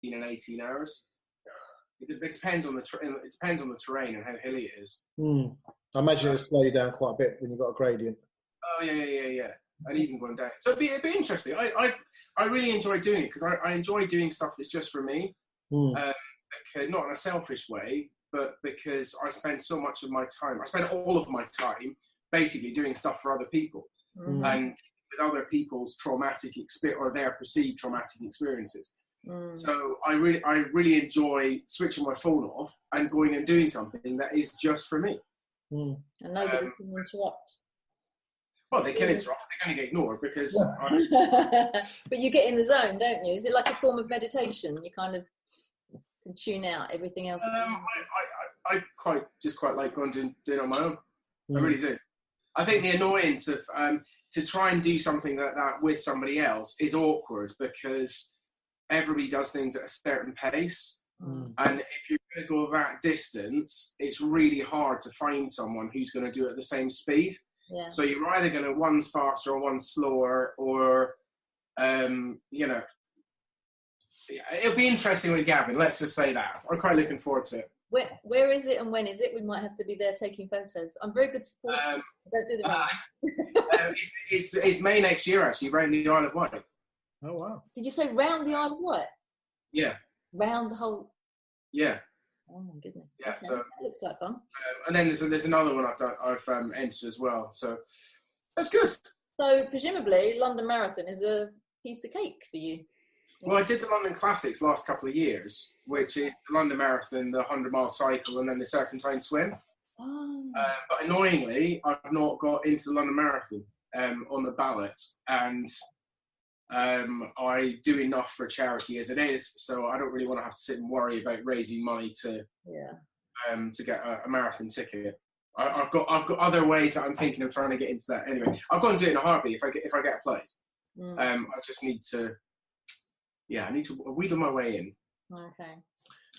and 18 hours. It depends on it depends on the terrain and how hilly it is. I imagine it'll slow you down quite a bit when you've got a gradient. Oh yeah. And even going down. So it'd be interesting. I really enjoy doing it because I enjoy doing stuff that's just for me. Not in a selfish way, but because I spend so much of my time, I spend all of my time basically doing stuff for other people and with other people's traumatic experience or their perceived traumatic experiences. So I really enjoy switching my phone off and going and doing something that is just for me. And nobody can interrupt. Well, they can interrupt. They're going to get ignored because. But you get in the zone, don't you? Is it like a form of meditation? You kind of can tune out everything else. I quite like going doing it on my own. I really do. I think the annoyance of to try and do something like that with somebody else is awkward because everybody does things at a certain pace. And if you're going to go that distance, it's really hard to find someone who's going to do it at the same speed. Yeah. So you're either going to one's faster or one's slower, or it'll be interesting with Gavin. Let's just say that. I'm quite looking forward to it. Where is it and when is it? We might have to be there taking photos. I'm very good sport. Don't do the wrong. It's May next year, actually, around the Isle of Wight. Oh wow! Did you say round the Isle of Wight? Yeah. Round the whole. Yeah. Oh my goodness. Yeah. Okay. So that looks like fun. and then there's another one I've entered as well. So that's good. So presumably London Marathon is a piece of cake for you. Well, I did the London Classics last couple of years, which is the London Marathon, the 100-mile cycle, and then the Serpentine Swim. Oh. But annoyingly, I've not got into the London Marathon on the ballot, and I do enough for charity as it is, so I don't really want to have to sit and worry about raising money to get a marathon ticket. I've got other ways that I'm thinking of trying to get into that. Anyway, I've got to do it in a heartbeat if I get a place. I just need to. Yeah, I need to wheedle my way in. Okay.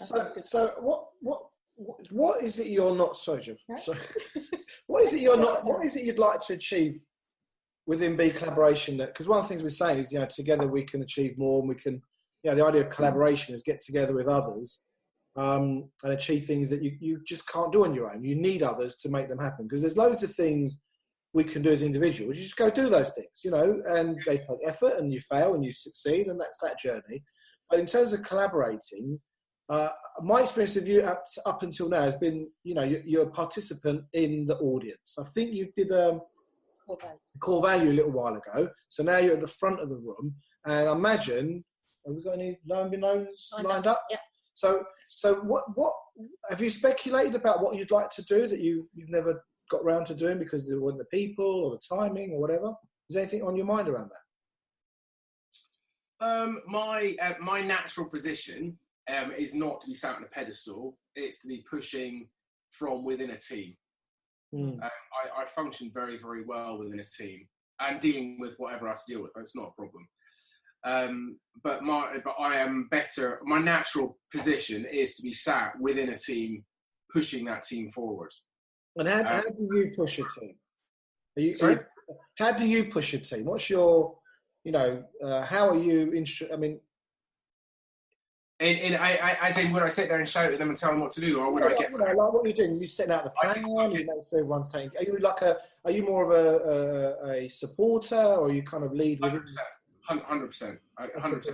So what is it you're not? Sorry, Jim. Sorry. What is it you're not? What is it you'd like to achieve within BeCollaboration? Because one of the things we're saying is, together we can achieve more, and we can, the idea of collaboration is get together with others and achieve things that you just can't do on your own. You need others to make them happen, because there's loads of things we can do as individuals. You just go do those things, and they take effort, and you fail and you succeed, and that's that journey. But in terms of collaborating, my experience of you up until now has been, you're a participant in the audience. I think you did a core value a little while ago. So now you're at the front of the room, and I imagine, have we got any known-be-knowns lined up? Yeah. So what have you speculated about what you'd like to do that you've never got round to doing because there weren't the people or the timing or whatever? Is there anything on your mind around that? My natural position is not to be sat on a pedestal. It's to be pushing from within a team. I function very, very well within a team and dealing with whatever I have to deal with. That's not a problem. But I am better. My natural position is to be sat within a team, pushing that team forward. And how do you push a team? Sorry? How do you push a team? What's your, how are you? As in, would I sit there and shout at them and tell them what to do, or would I get? Like what you're doing, you setting out the plan, you make sure everyone's taking. Are you more of a supporter, or you kind of lead with 100%, 100%.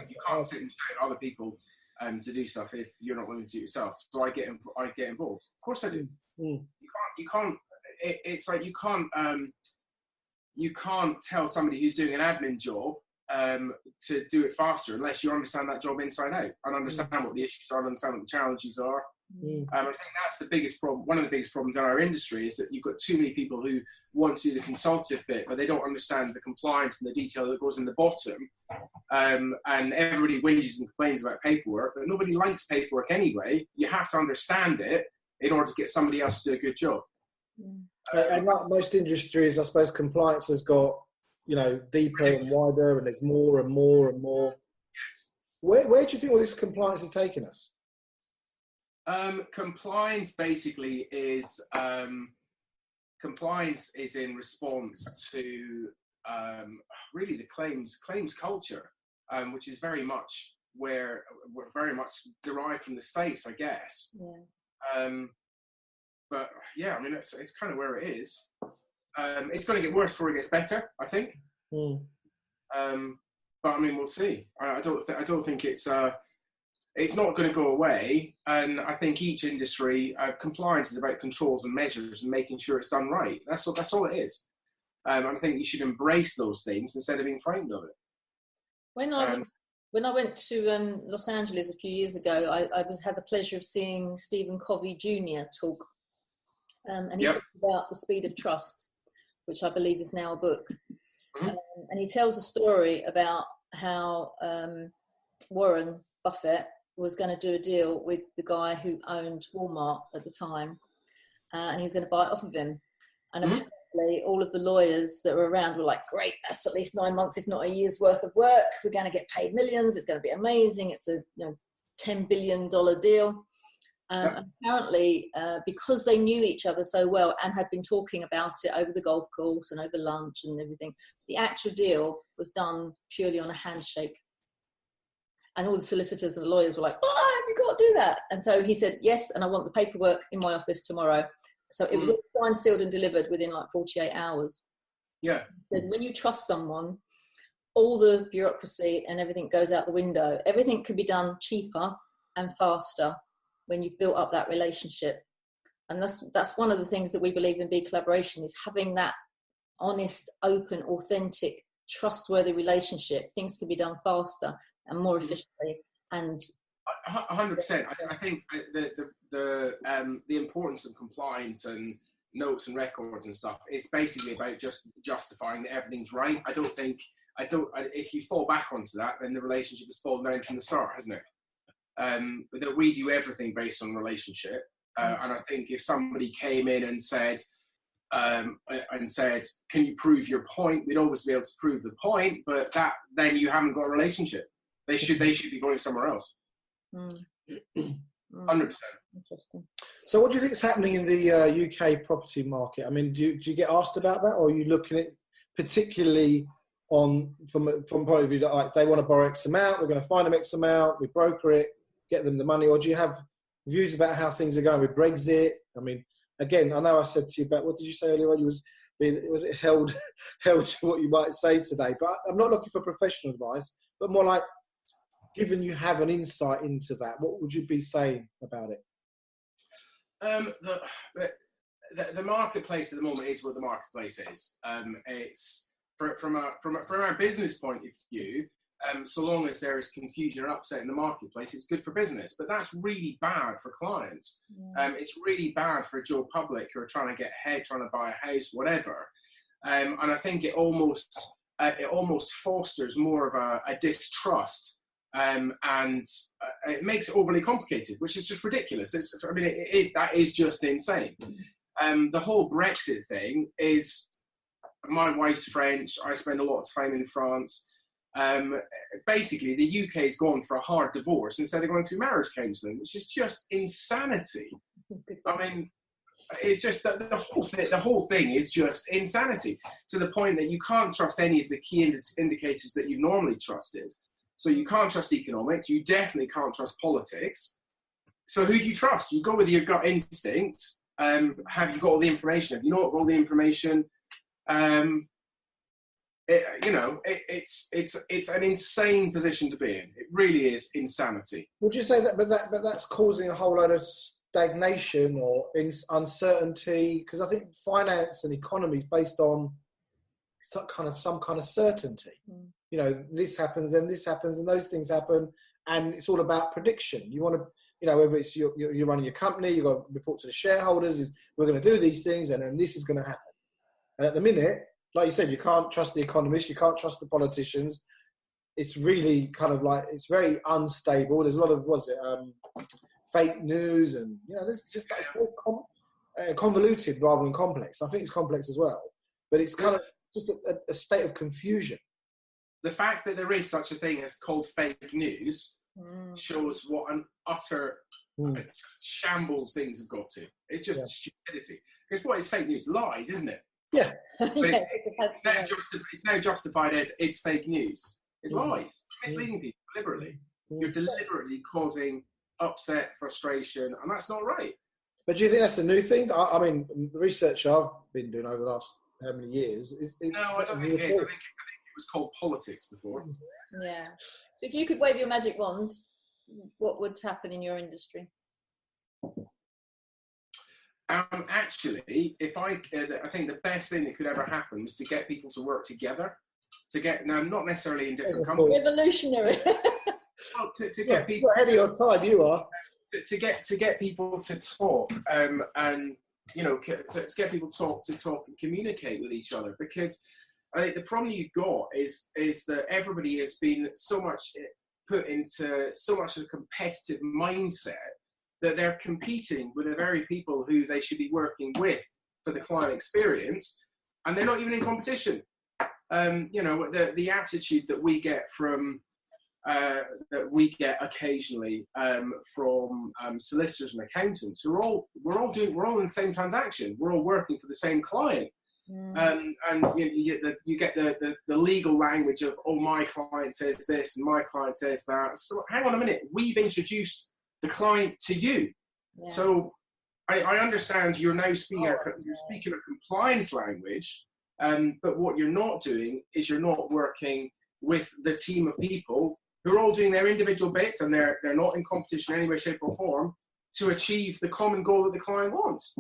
You can't sit and shout at other people to do stuff if you're not willing to do it yourself. So I get involved. Of course I do. You can't. It's like you can't tell somebody who's doing an admin job to do it faster unless you understand that job inside out and understand what the issues are, and understand what the challenges are. I think that's the biggest problem. One of the biggest problems in our industry is that you've got too many people who want to do the consultative bit, but they don't understand the compliance and the detail that goes in the bottom. And everybody whinges and complains about paperwork, but nobody likes paperwork anyway. You have to understand it in order to get somebody else to do a good job. And like most industries, I suppose compliance has got, deeper and wider, and there's more and more and more. Yes. Where do you think all this compliance is taking us? Compliance basically is in response to really the claims culture, which is very much where we're very much derived from the States, I guess. Yeah. But yeah, I mean, it's kind of where it is. It's going to get worse before it gets better, I think. But I mean, we'll see. I don't think it's not going to go away. And I think each industry, compliance is about controls and measures and making sure it's done right. That's all it is. And I think you should embrace those things instead of being frightened of it. When I went to Los Angeles a few years ago, I had the pleasure of seeing Stephen Covey Jr. talk. And he talked about The Speed of Trust, which I believe is now a book. And he tells a story about how Warren Buffett was going to do a deal with the guy who owned Walmart at the time, and he was going to buy it off of him. And apparently all of the lawyers that were around were like, great, that's at least 9 months, if not a year's worth of work. We're going to get paid millions. It's going to be amazing. It's a $10 billion deal. And apparently, because they knew each other so well and had been talking about it over the golf course and over lunch and everything, the actual deal was done purely on a handshake. And all the solicitors and the lawyers were like, oh, you got to do that. And so he said, yes, and I want the paperwork in my office tomorrow. So it was all signed, sealed and delivered within like 48 hours. Yeah. He said, when you trust someone, all the bureaucracy and everything goes out the window. Everything can be done cheaper and faster when you've built up that relationship. And that's one of the things that we believe in BeCollaboration, is having that honest, open, authentic, trustworthy relationship. Things can be done faster and more efficiently. And 100%. I think the importance of compliance and notes and records and stuff is basically about just justifying that everything's right. If you fall back onto that, then the relationship has fallen down from the start, hasn't it? That we do everything based on relationship. And I think if somebody came in and said, can you prove your point? We'd always be able to prove the point, but then you haven't got a relationship. They should be going somewhere else. 100%. Interesting. So what do you think is happening in the UK property market? I mean, do you get asked about that, or are you looking at particularly from a point of view that like, they want to borrow X amount, we're going to find them X amount, we broker it, get them the money, or do you have views about how things are going with Brexit? I mean, again, I know I said to you about, what did you say earlier on? Was it held to what you might say today? But I'm not looking for professional advice, but more like, given you have an insight into that, what would you be saying about it? The marketplace at the moment is what the marketplace is. It's from our business point of view. So long as there is confusion and upset in the marketplace, it's good for business. But that's really bad for clients. It's really bad for Joe Public who are trying to get ahead, trying to buy a house, whatever. And I think it almost fosters more of a distrust. And it makes it overly complicated, which is just ridiculous. That is just insane. The whole Brexit thing is, my wife's French. I spend a lot of time in France. Basically, the UK has gone for a hard divorce instead of going through marriage counselling, which is just insanity. I mean, it's just the whole thing is just insanity, to the point that you can't trust any of the key indicators that you've normally trusted. So you can't trust economics. You definitely can't trust politics. So who do you trust? You go with your gut instinct. Have you got all the information? Have you not got all the information? It's an insane position to be in. It really is insanity. Would you say that? But that's causing a whole load of stagnation or uncertainty, because I think finance and economy is based on some kind of certainty. You know, this happens, then this happens, and those things happen, and it's all about prediction. You want to, whether it's you're running your company, you've got to report to the shareholders, we're going to do these things, and then this is going to happen. And at the minute, like you said, you can't trust the economists, you can't trust the politicians. It's really kind of like, it's very unstable. There's a lot of, fake news, and there's just, it's very convoluted rather than complex. I think it's complex as well, but it's kind of just a state of confusion. The fact that there is such a thing as called fake news shows what an utter shambles things have got to. It's just stupidity. Because what is fake news? Lies, isn't it? Yeah. It's now justified as it's fake news. It's lies. Misleading people deliberately. You're deliberately causing upset, frustration, and that's not right. But do you think that's a new thing? I mean, the research I've been doing over the last how many years no, I don't think it is. I think it was called politics before. Yeah. So if you could wave your magic wand, what would happen in your industry? Actually, I think the best thing that could ever happen was to get people to work together. Not necessarily in different companies. Revolutionary. Well, to get people ahead of your time, you are. To get people to talk, and to get people to talk and communicate with each other, because I think the problem you've got is that everybody has been so much put into so much of a competitive mindset that they're competing with the very people who they should be working with for the client experience, and they're not even in competition. The attitude that we get from occasionally from solicitors and accountants, we're all in the same transaction. We're all working for the same client, and you get the legal language of, oh, my client says this and my client says that. So hang on a minute, we've introduced the client to you. Yeah. So I understand you're now speaking a compliance language, but what you're not doing is you're not working with the team of people who are all doing their individual bits, and they're not in competition in any way, shape or form to achieve the common goal that the client wants.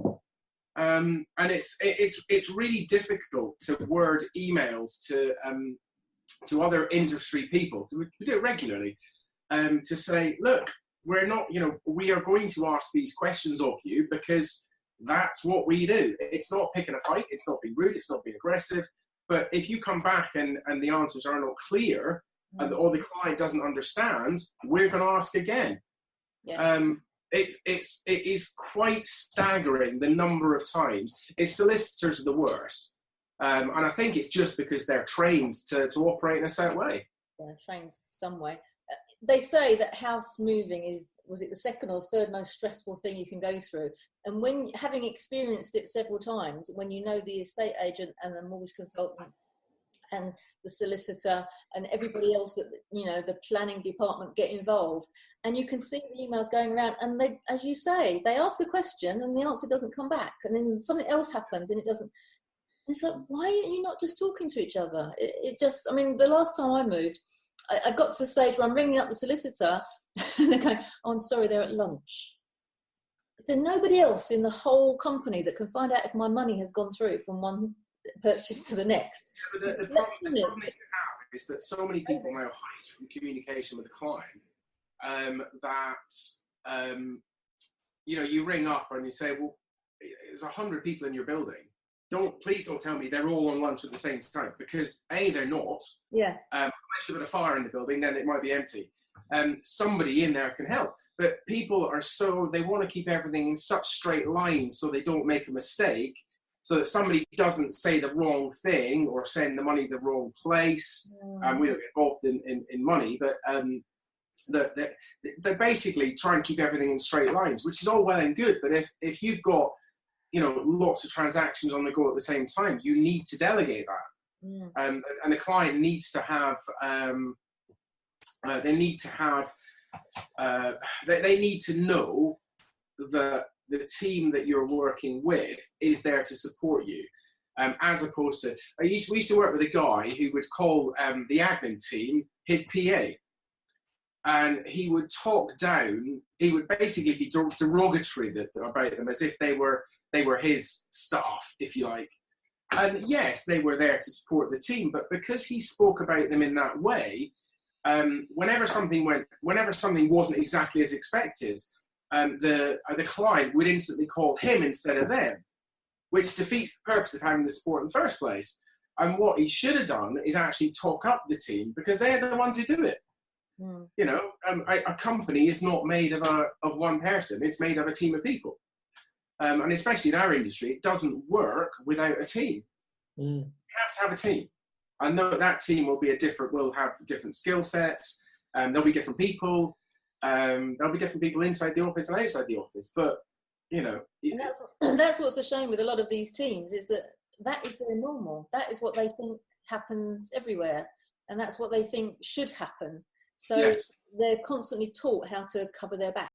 And it's really difficult to word emails to other industry people. We do it regularly, to say, look, we're not, we are going to ask these questions of you because that's what we do. It's not picking a fight. It's not being rude. It's not being aggressive. But if you come back and the answers are not clear, or the client doesn't understand, we're going to ask again. Yeah. It is quite staggering the number of times. Solicitors are the worst, and I think it's just because they're trained to operate in a certain way. Yeah, trained some way. They say that house moving was it the second or third most stressful thing you can go through? And when, having experienced it several times, when you know the estate agent and the mortgage consultant and the solicitor and everybody else that, the planning department get involved, and you can see the emails going around, and they, as you say, they ask a question and the answer doesn't come back, and then something else happens and it doesn't. It's like, why are you not just talking to each other? The last time I moved, I got to the stage where I'm ringing up the solicitor and they're going, oh, I'm sorry, they're at lunch. Is there nobody else in the whole company that can find out if my money has gone through from one purchase to the next? Yeah, the problem that you have is that so many people now hide from communication with the client, you ring up and you say, well, there's 100 people in your building. Please don't tell me they're all on lunch at the same time, because A, they're not. Yeah. Unless you've got a fire in the building, then it might be empty. Somebody in there can help. But people are they want to keep everything in such straight lines so they don't make a mistake, so that somebody doesn't say the wrong thing or send the money to the wrong place. We don't get involved in money, but they basically try and keep everything in straight lines, which is all well and good. But if you've got lots of transactions on the go at the same time, you need to delegate that. And the client needs to have, they need to know that the team that you're working with is there to support you. As opposed to, we used to work with a guy who would call the admin team his PA. And he would talk down, he would basically be derogatory about them as if they were his staff, if you like. And yes, they were there to support the team, but because he spoke about them in that way, whenever something wasn't exactly as expected, the client would instantly call him instead of them, which defeats the purpose of having the support in the first place. And what he should have done is actually talk up the team, because they're the ones who do it. A company is not made of one person; it's made of a team of people. And especially in our industry, it doesn't work without a team. You have to have a team. I know that team will have different skill sets, there'll be different people, there'll be different people inside the office and outside the office, but, And that's what's a shame with a lot of these teams, is that is their normal. That is what they think happens everywhere, and that's what they think should happen. So yes. they're constantly taught how to cover their back.